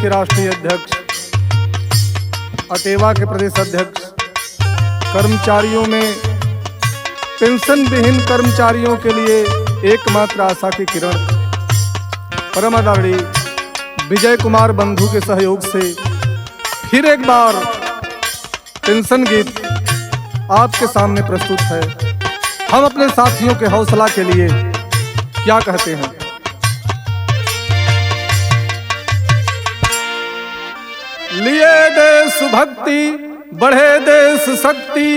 के राष्ट्रीय अध्यक्ष, अटेवा के प्रदेश अध्यक्ष, कर्मचारियों में पेंशन विहीन कर्मचारियों के लिए एकमात्र आशा की किरण परम आदरणीय विजय कुमार बंधु के सहयोग से फिर एक बार पेंशन गीत आपके सामने प्रस्तुत है। हम अपने साथियों के हौसला के लिए क्या कहते हैं। लिए देश भक्ति बढ़े देश शक्ति,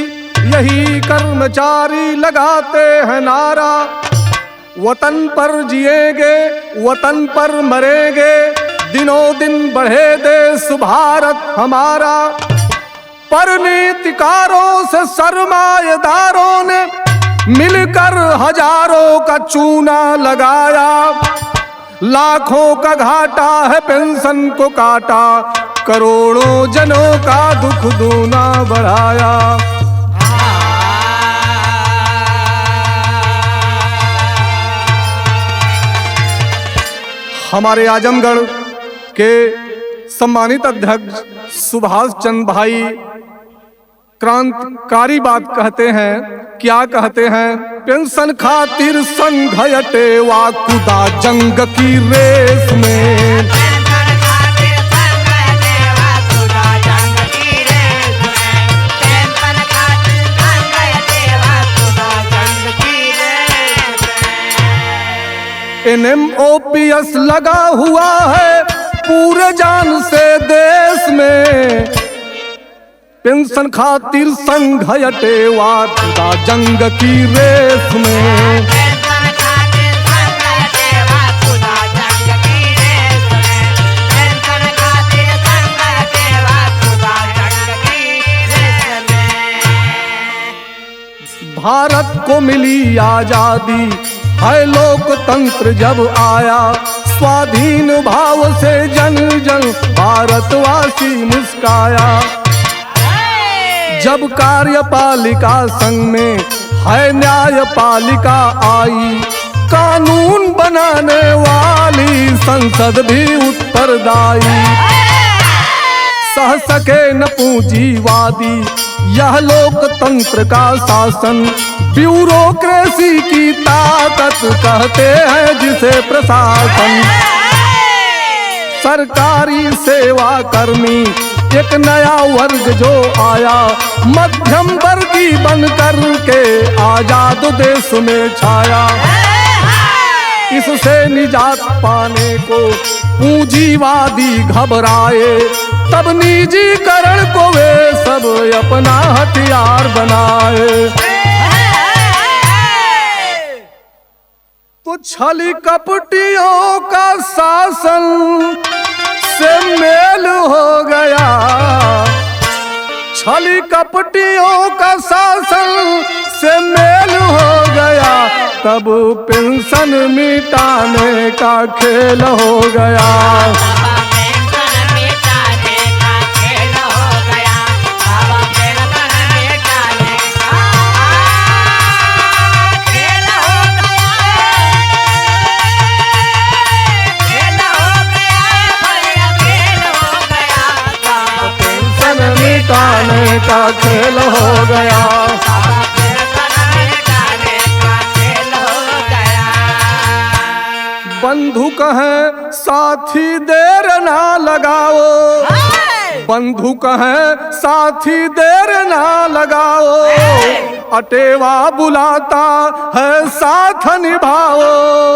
यही कर्मचारी लगाते हैं नारा। वतन पर जिएंगे वतन पर मरेंगे, दिनों दिन बढ़े देश भारत हमारा। पर नीतिकारों से सरमाएदारों ने मिलकर हजारों का चूना लगाया। लाखों का घाटा है पेंशन को काटा, करोड़ों जनों का दुख दूना बढ़ाया। हमारे आजमगढ़ के सम्मानित अध्यक्ष सुभाष चंद्र भाई क्रांतिकारी बात कहते हैं। क्या कहते हैं? पेंशन खातिर संघ अटेवा कूदा जंग की रेस में। NMOPS लगा हुआ है पूरे जान से देश में। पेंशन खातिर संघ अटेवा कूदा जंग की रेस में। भारत को मिली आजादी है लोकतंत्र जब आया। स्वाधीन भाव से जन जन भारतवासी मुस्काया। जब कार्यपालिका संग में है न्यायपालिका आई, कानून बनाने वाली संसद भी उत्तरदायी। सह सके न पूंजीवादी यह लोकतंत्र का शासन। ब्यूरोक्रेसी की ताकत कहते हैं जिसे प्रशासन। सरकारी सेवा कर्मी एक नया वर्ग जो आया, मध्यम वर्गी बनकर के आजाद देश में छाया। इससे निजात पाने को पूंजीवादी घबराए, तब निजीकरण को वे सब अपना हथियार बनाए। तो छली कपटियों का शासन से मेल हो गया। छली कपटियों का शासन से मेल हो गया, तब पेंशन मिटाने का खेल हो गया। मिटाने का खेल हो गया। बंधु कहें साथी देर ना लगाओ, बंधु कहें साथी देर ना लगाओ। अटेवा बुलाता है साथ निभाओ।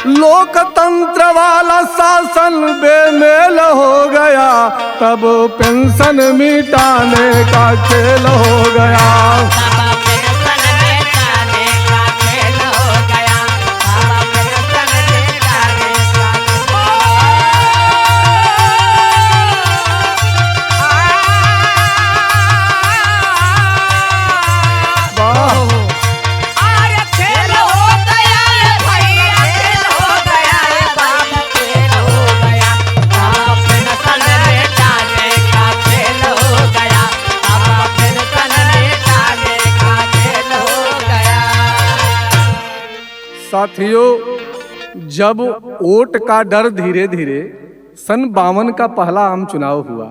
लोकतंत्र वाला शासन बेमेल हो गया, तब पेंशन मिटाने का खेल हो गया। साथियों, जब वोट का डर धीरे धीरे सन 52 का पहला आम चुनाव हुआ।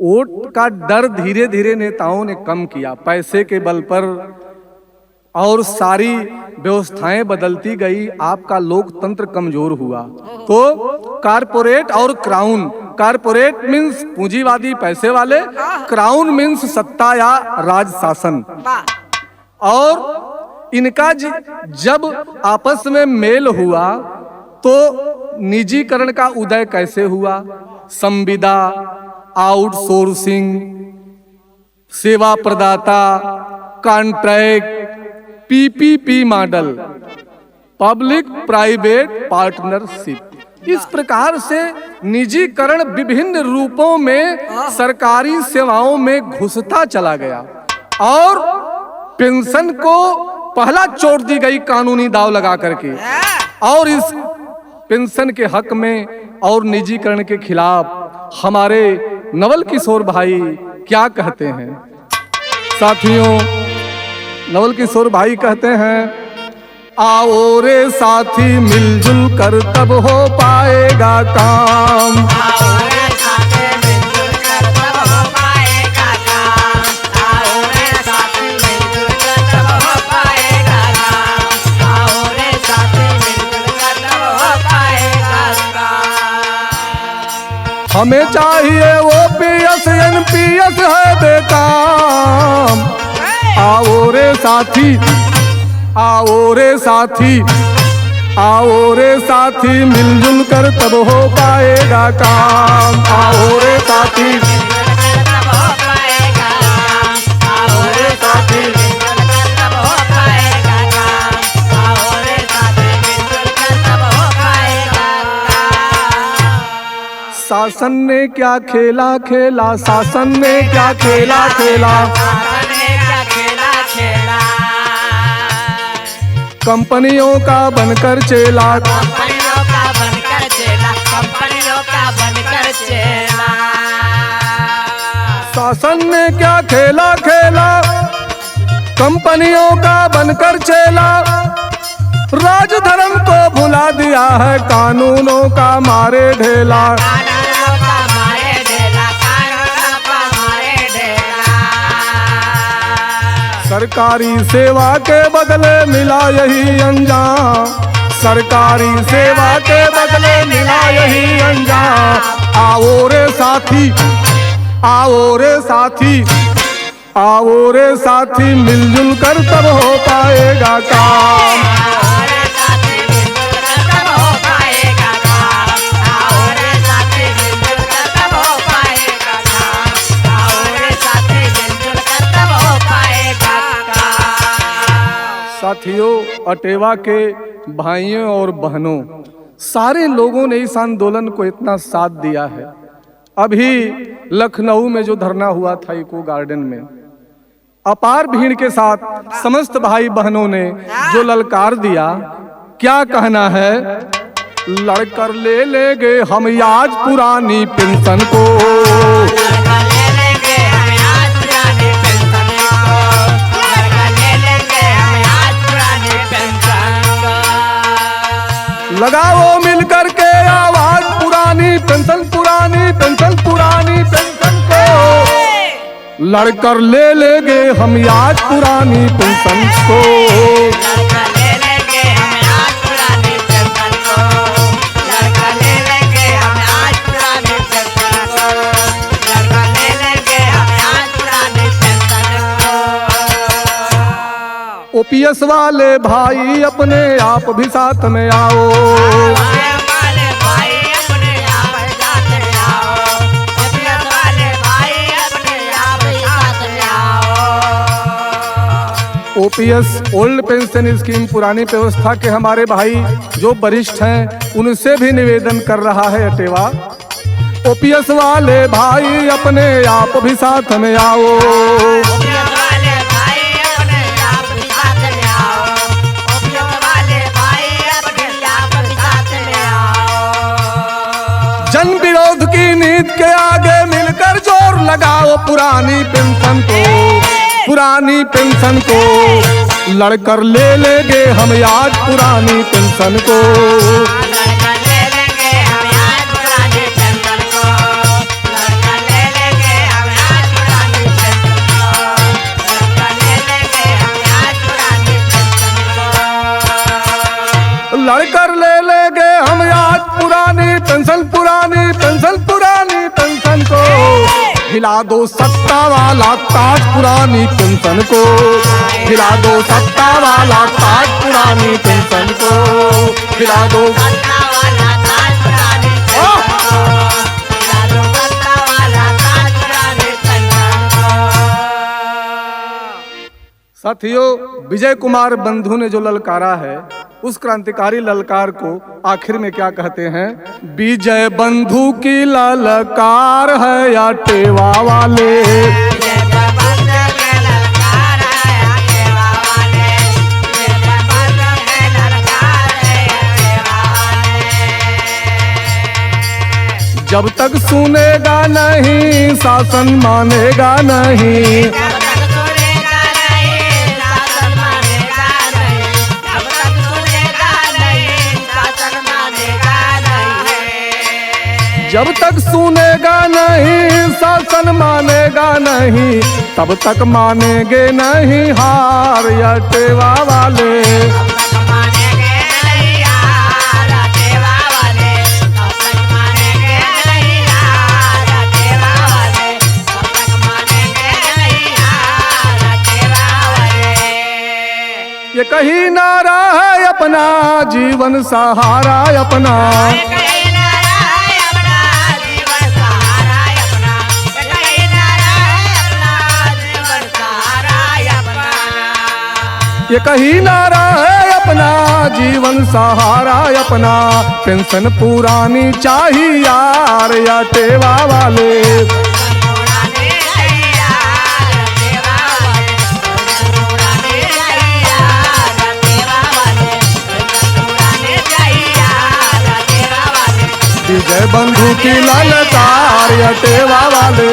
वोट का डर धीरे धीरे नेताओं ने कम किया, पैसे के बल पर और सारी व्यवस्थाएं बदलती गई, आपका लोकतंत्र कमजोर हुआ। तो कारपोरेट और क्राउन, कारपोरेट मीन्स पूंजीवादी पैसे वाले, क्राउन मीन्स सत्ता या राज शासन, और इनका जब आपस में मेल हुआ तो निजीकरण का उदय कैसे हुआ? संविदा, आउटसोर्सिंग, सेवा प्रदाता, contract, PPP model, public private partnership, इस प्रकार से निजीकरण विभिन्न रूपों में सरकारी सेवाओं में घुसता चला गया और पेंशन को पहला चोट दी गई कानूनी दाव लगा करके। और इस पेंशन के हक में और निजीकरण के खिलाफ हमारे नवल किशोर भाई क्या कहते हैं? साथियों, नवल किशोर भाई कहते हैं, आओ रे साथी मिलजुल कर तब हो पाएगा काम। आओ रे साथी मिलजुल कर तब हो पाएगा काम। आओ रे साथी मिलजुल कर तब हो पाएगा काम। आओ रे साथी मिलजुल कर तब हो पाएगा काम। हमें चाहिए ओपीएस एनपीएस है बेकाम। आओ रे साथी, आओ रे साथी, आओ रे साथी मिलजुल कर तब हो पाएगा काम। आओ रे साथी मिलजुल कर तब हो पाएगा काम। आओ रे साथी मिलजुल कर तब हो पाएगा काम। आओ रे साथी मिलजुल कर तब हो पाएगा काम। शासन ने क्या खेला खेला, शासन ने क्या खेला खेला, कंपनियों का बनकर चेला, कंपनियों का बनकर चेला, कंपनियों का बनकर चेला। शासन ने क्या खेला खेला, कंपनियों का बनकर चेला, राज धर्म को भुला दिया है कानूनों का मारे ढेला। सरकारी सेवा के बदले मिला यही अंजाम, सरकारी सेवा के बदले मिला यही अंजाम। आओ रे साथी, आओ रे साथी, आओ रे साथी मिलजुल कर तब हो पाएगा काम। साथियों, अटेवा के भाइयों और बहनों, सारे लोगों ने इस आंदोलन को इतना साथ दिया है। अभी लखनऊ में जो धरना हुआ था इको गार्डन में, अपार भीड़ के साथ समस्त भाई बहनों ने जो ललकार दिया, क्या कहना है? लड़कर ले लेंगे हम आज पुरानी पेंशन को, लगाओ मिलकर के आवाज पुरानी पेंशन, पुरानी पेंशन, पुरानी पेंशन को। लड़कर ले लेंगे हम आज पुरानी पेंशन को, लड़कर ले लेंगे हम आज पुरानी पेंशन को, लड़कर ले लेंगे हम आज पुरानी पेंशन को, लड़कर ले लेंगे हम आज पुरानी पेंशन को। ओपीएस वाले भाई अपने आप भी साथ में आओ, ओपीएस ओल्ड पेंशन स्कीम पुरानी व्यवस्था के हमारे भाई जो वरिष्ठ हैं उनसे भी निवेदन कर रहा है अटेवा, ओपीएस वाले भाई अपने आप भी साथ में आओ, जन विरोध की नीति के आगे मिलकर जोर लगाओ पुरानी पेंशन को, पुरानी पेंशन को। लड़कर ले लेंगे हम आज पुरानी पेंशन को, लड़कर ले लेंगे हम आज पुरानी पेंशन खिला दो सत्ता वाला ताज पुरानी पेंशन को, खिला दो सत्ता वाला ताज पुरानी पेंशन को, खिला दो सत्ता वाला ताज पुरानी पेंशन को, खिला दो सत्ता वाला ताज पुरानी पेंशन को। साथियों, विजय कुमार बंधु ने जो ललकारा है, उस क्रांतिकारी ललकार को आखिर में क्या कहते हैं? विजय बंधु की ललकार है या टेवा वाले, विजय बंधु की ललकार है या टेवा वाले, विजय बंधु की ललकार है या टेवा वाले। जब तक सुनेगा नहीं शासन मानेगा नहीं, जब तक सुनेगा नहीं शासन मानेगा नहीं, तब तक मानेंगे नहीं हार या टेवा वाले, तब तक मानेंगे नहीं हार या टेवा वाले, तब तक मानेंगे नहीं हार या टेवा वाले, तब तक मानेंगे नहीं हार या टेवा वाले। ये कही नारा है अपना जीवन सहारा अपना, ये कही नारा है अपना जीवन सहारा अपना, पेंशन पुरानी चाहिए यार या टेवा वाले, विजय बंधु की ललकार या टेवा वाले।